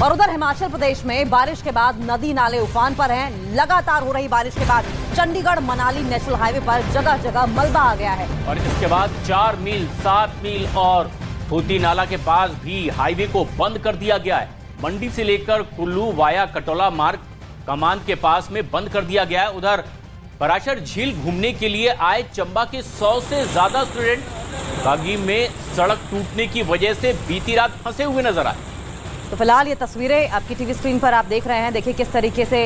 और उधर हिमाचल प्रदेश में बारिश के बाद नदी नाले उफान पर हैं। लगातार हो रही बारिश के बाद चंडीगढ़ मनाली नेशनल हाईवे पर जगह जगह मलबा आ गया है। और इसके बाद 4 मील 7 मील और भूती नाला के पास भी हाईवे को बंद कर दिया गया है। मंडी से लेकर कुल्लू वाया कटौला मार्ग कमांद के पास में बंद कर दिया गया है। उधर पराशर झील घूमने के लिए आए चंबा के 100 से ज्यादा स्टूडेंट बागी में सड़क टूटने की वजह से बीती रात फंसे हुए नजर आए। तो फिलहाल ये तस्वीरें आपकी टीवी स्क्रीन पर आप देख रहे हैं। देखिए किस तरीके से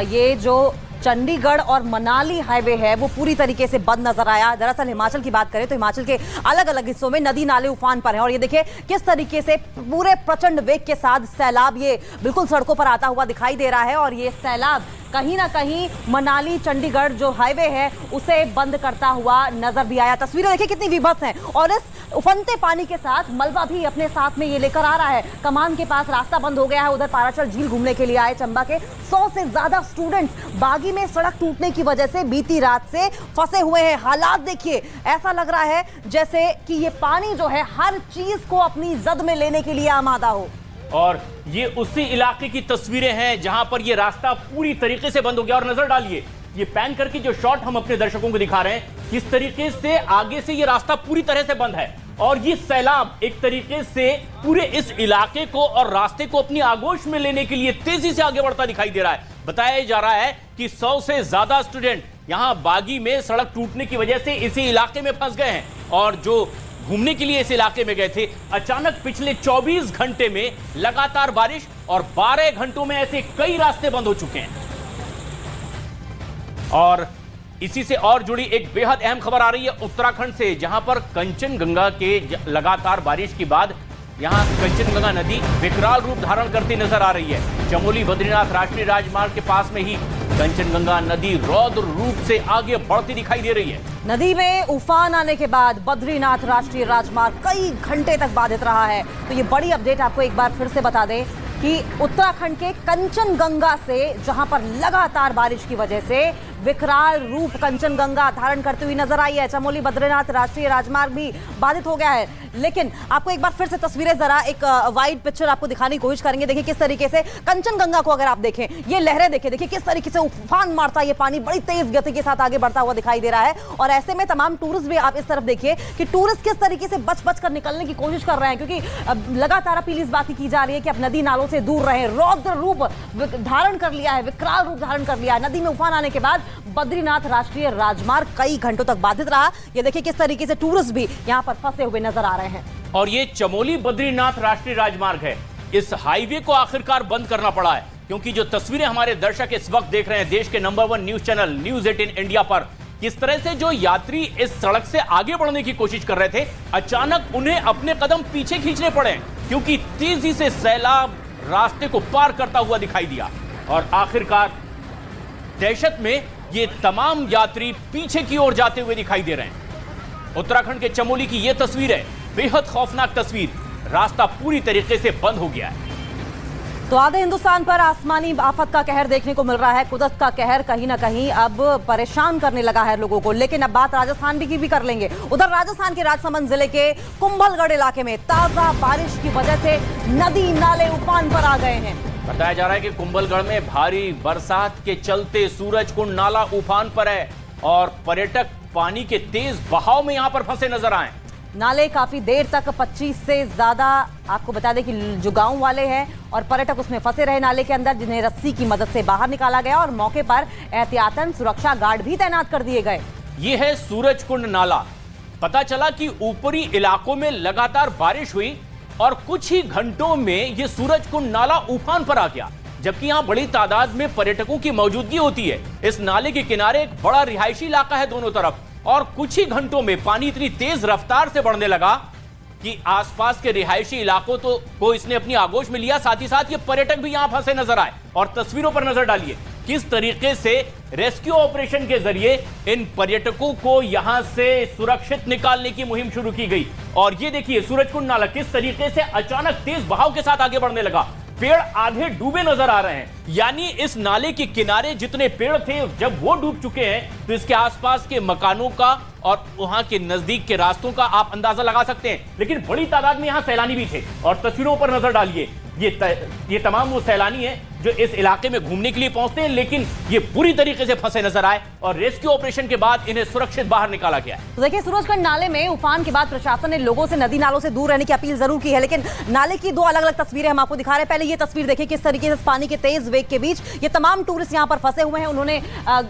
ये जो चंडीगढ़ और मनाली हाईवे है वो पूरी तरीके से बंद नजर आया। दरअसल हिमाचल की बात करें तो हिमाचल के अलग अलग हिस्सों में नदी नाले उफान पर हैं और ये देखिए किस तरीके से पूरे प्रचंड वेग के साथ सैलाब ये बिल्कुल सड़कों पर आता हुआ दिखाई दे रहा है। और ये सैलाब कहीं ना कहीं मनाली चंडीगढ़ जो हाईवे है उसे बंद करता हुआ नजर भी आया। तस्वीरें देखिए कितनी विभत्स हैं और इस उफनते पानी के साथ मलबा भी अपने साथ में ये लेकर आ रहा है। कमान के पास रास्ता बंद हो गया है। उधर पाराशर झील घूमने के लिए आए चंबा के 100 से ज्यादा स्टूडेंट्स बागी में सड़क टूटने की वजह से बीती रात से फंसे हुए हैं। हालात देखिए, ऐसा लग रहा है जैसे कि ये पानी जो है हर चीज को अपनी जद में लेने के लिए आमादा हो। और ये उसी इलाके की तस्वीरें हैं जहां पर ये रास्ता पूरी तरीके से बंद हो गया। और नजर डालिए, ये पैन करके जो शॉट हम अपने दर्शकों को दिखा रहे हैं, किस तरीके से आगे से ये रास्ता पूरी तरह से बंद है। और ये सैलाब एक तरीके से पूरे इस इलाके को और रास्ते को अपनी आगोश में लेने के लिए तेजी से आगे बढ़ता दिखाई दे रहा है। बताया जा रहा है कि 100 से ज्यादा स्टूडेंट यहां बागी में सड़क टूटने की वजह से इसी इलाके में फंस गए हैं। और जो घूमने के लिए इस इलाके में गए थे, अचानक पिछले 24 घंटे में लगातार बारिश और 12 घंटों में ऐसे कई रास्ते बंद हो चुके हैं। और इसी से और जुड़ी एक बेहद अहम खबर आ रही है उत्तराखंड से, जहां पर कंचनगंगा के लगातार बारिश के बाद यहां कंचनगंगा नदी विकराल रूप धारण करती नजर आ रही है। चमोली बद्रीनाथ राष्ट्रीय राजमार्ग के पास में ही कंचनगंगा नदी रौद्र रूप से आगे बढ़ती दिखाई दे रही है। नदी में उफान आने के बाद बद्रीनाथ राष्ट्रीय राजमार्ग कई घंटे तक बाधित रहा है। तो ये बड़ी अपडेट आपको एक बार फिर से बता दें कि उत्तराखंड के कंचनगंगा से जहां पर लगातार बारिश की वजह से विकराल रूप कंचनगंगा धारण करती हुई नजर आई है। चमोली बद्रीनाथ राष्ट्रीय राजमार्ग भी बाधित हो गया है। लेकिन आपको एक बार फिर से तस्वीरें जरा एक वाइड पिक्चर आपको दिखाने की कोशिश करेंगे। देखिए किस तरीके से कंचनगंगा को अगर आप देखें, ये लहरें देखिए किस तरीके से उफान मारता है ये पानी, बड़ी तेज गति के साथ आगे बढ़ता हुआ दिखाई दे रहा है। और ऐसे में तमाम टूरिस्ट भी, आप इस तरफ देखिए कि टूरिस्ट किस तरीके से बच कर निकलने की कोशिश कर रहे हैं, क्योंकि लगातार अपील इस बात की जा रही है कि अब नदी नालों से दूर रहें। रौद्र रूप धारण कर लिया है, विकराल रूप धारण कर लिया है। नदी में उफान आने के बाद बद्रीनाथ राष्ट्रीय राजमार्ग कई घंटों तक बाधित रहा। ये देखिए किस तरीके से टूरिस्ट भी यहां पर फंसे हुए नजर आ रहे हैं। और ये चमोली बद्रीनाथ राष्ट्रीय राजमार्ग है। इस हाईवे को आखिरकार बंद करना पड़ा है, क्योंकि जो तस्वीरें हमारे दर्शक इस वक्त देख रहे हैं देश के number 1 news channel news 18 India पर, किस तरह से जो यात्री इस सड़क से आगे बढ़ने की कोशिश कर रहे थे, अचानक उन्हें अपने कदम पीछे खींचने पड़े, क्योंकि तेजी से सैलाब रास्ते को पार करता हुआ दिखाई दिया। और आखिरकार दहशत में ये तमाम यात्री पीछे की ओर जाते हुए दिखाई दे रहे हैं। उत्तराखंड के चमोली की यह तस्वीर है, बेहद खौफनाक तस्वीर। रास्ता पूरी तरीके से बंद हो गया है। तो आधे हिंदुस्तान पर आसमानी आफत का कहर देखने को मिल रहा है। कुदरत का कहर कहीं ना कहीं अब परेशान करने लगा है लोगों को। लेकिन अब बात राजस्थान की भी कर लेंगे। उधर राजस्थान के राजसमंद जिले के कुंभलगढ़ इलाके में ताजा बारिश की वजह से नदी नाले उफान पर आ गए हैं। बताया जा रहा है कि कुंभलगढ़ में भारी बरसात के चलते सूरजकुंड नाला उफान पर है और पर्यटक पानी के तेज बहाव में यहां पर फंसे नजर आए। नाले काफी देर तक 25 से ज्यादा, आपको बता दें कि जो गांव वाले हैं और पर्यटक उसमें फंसे रहे नाले के अंदर, जिन्हें रस्सी की मदद से बाहर निकाला गया और मौके पर एहतियातन सुरक्षा गार्ड भी तैनात कर दिए गए। ये है सूरजकुंड नाला। पता चला कि ऊपरी इलाकों में लगातार बारिश हुई और कुछ ही घंटों में ये सूरजकुंड नाला उफान पर आ गया, जबकि यहां बड़ी तादाद में पर्यटकों की मौजूदगी होती है। इस नाले के किनारे एक बड़ा रिहायशी इलाका है दोनों तरफ, और कुछ ही घंटों में पानी इतनी तेज रफ्तार से बढ़ने लगा कि आसपास के रिहायशी इलाकों को इसने अपनी आगोश में लिया। साथ ही साथ ये पर्यटक भी यहां फंसे नजर आए। और तस्वीरों पर नजर डालिए किस तरीके से रेस्क्यू ऑपरेशन के जरिए इन पर्यटकों को यहां से सुरक्षित निकालने की मुहिम शुरू की गई। और ये देखिए सूरजकुंड नाला किस तरीके से अचानक तेज बहाव के साथ आगे बढ़ने लगा। पेड़ आधे डूबे नजर आ रहे हैं, यानी इस नाले के किनारे जितने पेड़ थे जब वो डूब चुके हैं तो इसके आसपास के मकानों का और वहां के नजदीक के रास्तों का आप अंदाजा लगा सकते हैं। लेकिन बड़ी तादाद में यहां सैलानी भी थे। और तस्वीरों पर नजर डालिए, ये तमाम वो सैलानी हैं जो इस इलाके में घूमने के लिए पहुंचते हैं, लेकिन ये पूरी तरीके से फंसे नजर आए और रेस्क्यू ऑपरेशन के बाद इन्हें सुरक्षित बाहर निकाला गया है। तो देखिए, सूरजकुंड नाले में उफान के बाद प्रशासन ने लोगों से नदी नालों से दूर रहने की अपील जरूर की है, लेकिन नाले की दो अलग अलग तस्वीरें हम आपको दिखा रहे हैं। पहले ये तस्वीर देखिए, किस तरीके से पानी के तेज वेग के बीच ये तमाम टूरिस्ट यहां पर फंसे हुए हैं। उन्होंने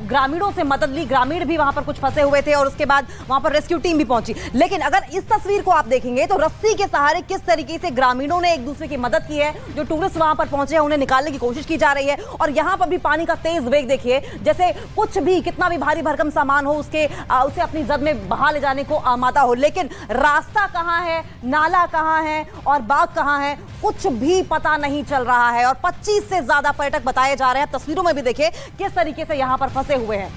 ग्रामीणों से मदद ली, ग्रामीण भी वहां पर कुछ फंसे हुए थे और उसके बाद वहां पर रेस्क्यू टीम भी पहुंची। लेकिन अगर इस तस्वीर को आप देखेंगे तो रस्सी के सहारे किस तरीके से ग्रामीणों ने एक दूसरे की मदद की है। जो टूरिस्ट वहां पर पहुंचे हैं उन्हें निकालने की कोशिश की जा रही है और यहां पर भी पानी का तेज वेग देखिए, जैसे कुछ भी कितना भी भारी भरकम सामान हो उसे अपनी जद में बहा ले जाने को आमादा हो। लेकिन रास्ता कहां है, नाला कहां है और बाग कहां है, कुछ भी पता नहीं चल रहा है। और 25 से ज्यादा पर्यटक बताए जा रहे हैं। तस्वीरों में भी देखिए किस तरीके से यहां पर फंसे हुए हैं।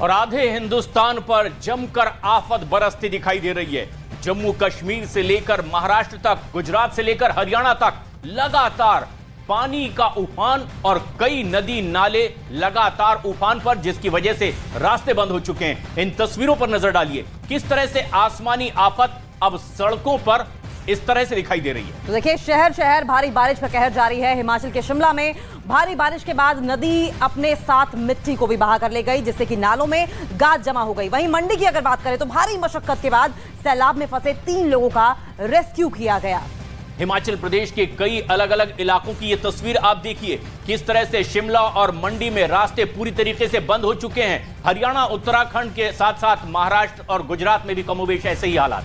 और आधे हिंदुस्तान पर जमकर आफत बरसती दिखाई दे रही है। जम्मू कश्मीर से लेकर महाराष्ट्र तक, गुजरात से लेकर हरियाणा तक लगातार पानी का उफान और कई नदी नाले लगातार उफान पर, जिसकी वजह से रास्ते बंद हो चुके हैं। इन तस्वीरों पर नजर डालिए किस तरह से आसमानी आफत अब सड़कों पर इस तरह से दिखाई दे रही है। तो देखिए, शहर शहर भारी बारिश का कहर जारी है। हिमाचल के शिमला में भारी बारिश के बाद नदी अपने साथ मिट्टी को भी बहा कर ले गई, जिससे कि नालों में गाद जमा हो गई। वहीं मंडी की अगर बात करें तो भारी मशक्कत के बाद सैलाब में फंसे 3 लोगों का रेस्क्यू किया गया। हिमाचल प्रदेश के कई अलग अलग इलाकों की ये तस्वीर आप देखिए, किस तरह से शिमला और मंडी में रास्ते पूरी तरीके से बंद हो चुके हैं। हरियाणा, उत्तराखंड के साथ साथ महाराष्ट्र और गुजरात में भी कमोबेश ऐसे ही हालात।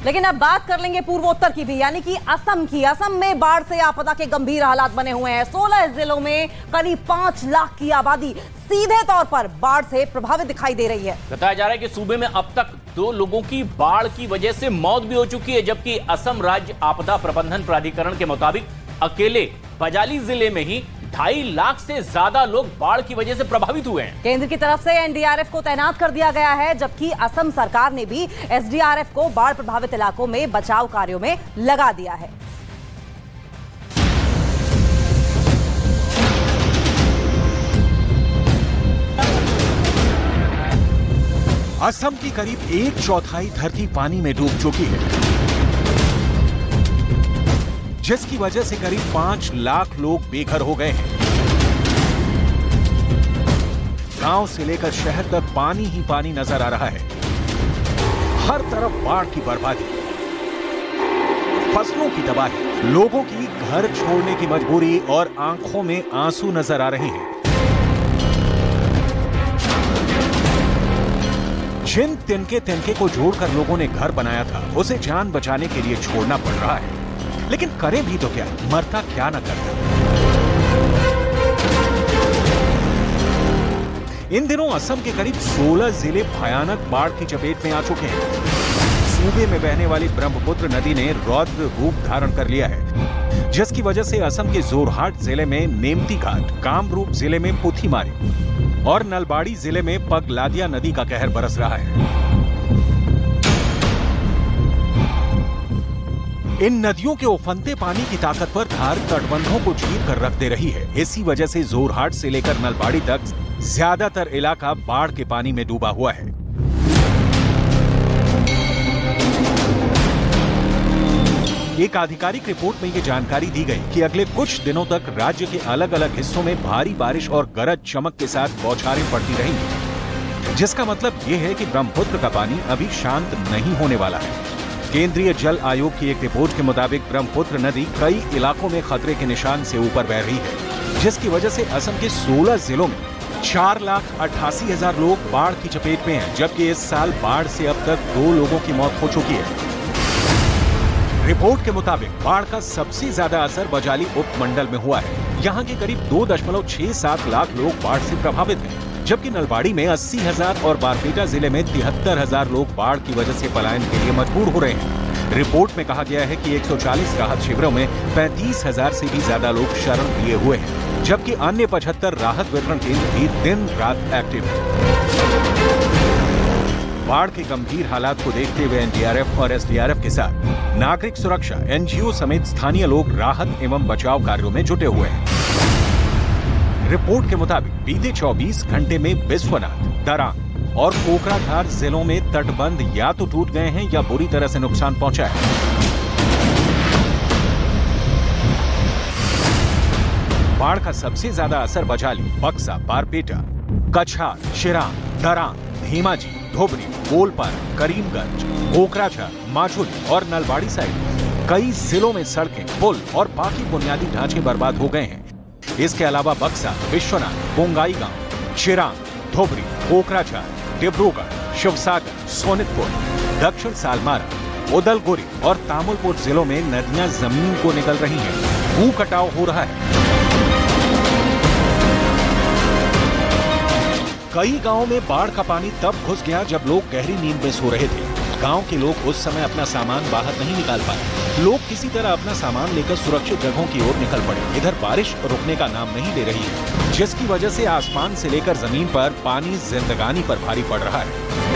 लेकिन अब बात कर लेंगे पूर्वोत्तर की भी, यानी कि असम की। असम में बाढ़ से आपदा के गंभीर हालात बने हुए हैं। 16 जिलों में करीब 5 लाख की आबादी सीधे तौर पर बाढ़ से प्रभावित दिखाई दे रही है। बताया जा रहा है कि सूबे में अब तक 2 लोगों की बाढ़ की वजह से मौत भी हो चुकी है, जबकि असम राज्य आपदा प्रबंधन प्राधिकरण के मुताबिक अकेले बजाली जिले में ही 2.5 लाख से ज्यादा लोग बाढ़ की वजह से प्रभावित हुए हैं। केंद्र की तरफ से एनडीआरएफ को तैनात कर दिया गया है, जबकि असम सरकार ने भी एसडीआरएफ को बाढ़ प्रभावित इलाकों में बचाव कार्यों में लगा दिया है। असम की करीब 1/4 धरती पानी में डूब चुकी है, जिसकी वजह से करीब 5 लाख लोग बेघर हो गए हैं। गांव से लेकर शहर तक पानी ही पानी नजर आ रहा है। हर तरफ बाढ़ की बर्बादी, फसलों की तबाही, लोगों की घर छोड़ने की मजबूरी और आंखों में आंसू नजर आ रहे हैं। जिन तिनके को जोड़कर लोगों ने घर बनाया था, उसे जान बचाने के लिए छोड़ना पड़ रहा है। लेकिन करें भी तो क्या, मरता क्या न करता। इन दिनों असम के करीब 16 जिले भयानक बाढ़ की चपेट में आ चुके हैं। सूबे में बहने वाली ब्रह्मपुत्र नदी ने रौद्र रूप धारण कर लिया है, जिसकी वजह से असम के जोरहाट जिले में नेमती घाट, कामरूप जिले में पुथीमारी और नलबाड़ी जिले में पगलादिया नदी का कहर बरस रहा है। इन नदियों के उफनते पानी की ताकतवर धार तटबंधों को चीर कर रख दे रही है। इसी वजह से जोरहाट से लेकर नलबाड़ी तक ज्यादातर इलाका बाढ़ के पानी में डूबा हुआ है। एक आधिकारिक रिपोर्ट में यह जानकारी दी गई कि अगले कुछ दिनों तक राज्य के अलग अलग हिस्सों में भारी बारिश और गरज चमक के साथ बौछारें पड़ती रहेंगी, जिसका मतलब यह है कि ब्रह्मपुत्र का पानी अभी शांत नहीं होने वाला है। केंद्रीय जल आयोग की एक रिपोर्ट के मुताबिक ब्रह्मपुत्र नदी कई इलाकों में खतरे के निशान से ऊपर बह रही है, जिसकी वजह से असम के 16 जिलों में 4,88,000 लोग बाढ़ की चपेट में हैं, जबकि इस साल बाढ़ से अब तक 2 लोगों की मौत हो चुकी है। रिपोर्ट के मुताबिक बाढ़ का सबसे ज्यादा असर बजाली उपमंडल में हुआ है। यहाँ के करीब 2.67 लाख लोग बाढ़ से प्रभावित हैं, जबकि नलबाड़ी में 80,000 और बारपेटा जिले में 73,000 लोग बाढ़ की वजह से पलायन के लिए मजबूर हो रहे हैं। रिपोर्ट में कहा गया है कि 140 राहत शिविरों में 35,000 से भी ज्यादा लोग शरण लिए हुए हैं, जबकि अन्य 75 राहत वितरण केंद्र भी दिन रात एक्टिव है। बाढ़ के गंभीर हालात को देखते हुए एनडीआरएफ और एसडीआरएफ के साथ नागरिक सुरक्षा, एनजीओ समेत स्थानीय लोग राहत एवं बचाव कार्यों में जुटे हुए हैं। रिपोर्ट के मुताबिक बीते 24 घंटे में बिस्वनाथ, दरांग और कोकराझार जिलों में तटबंध या तो टूट गए हैं या बुरी तरह से नुकसान पहुंचा है। बाढ़ का सबसे ज्यादा असर बजाली, बक्सा, बारपेटा, कछार, चिरांग, दरांग, धेमाजी, धोबरी, गोलपारा, करीमगंज, कोकराझार, माजुली और नलबाड़ी साइड कई जिलों में सड़कें, पुल और बाकी बुनियादी ढांचे बर्बाद हो गए हैं। इसके अलावा बक्सा, विश्वनाथ, बोंगाईगांव, चिरांग, धोबरी, कोकराझार, डिब्रूगढ़, शिवसागर, सोनितपुर, दक्षिण सालमारा, उदलगुरी और तामुलपुर जिलों में नदियां जमीन को निकल रही हैं, भू कटाव हो रहा है। कई गांवों में बाढ़ का पानी तब घुस गया जब लोग गहरी नींद में सो रहे थे। गांव के लोग उस समय अपना सामान बाहर नहीं निकाल पाए। लोग किसी तरह अपना सामान लेकर सुरक्षित जगहों की ओर निकल पड़े। इधर बारिश रुकने का नाम नहीं ले रही है, जिसकी वजह से आसमान से लेकर जमीन पर पानी जिंदगानी पर भारी पड़ रहा है।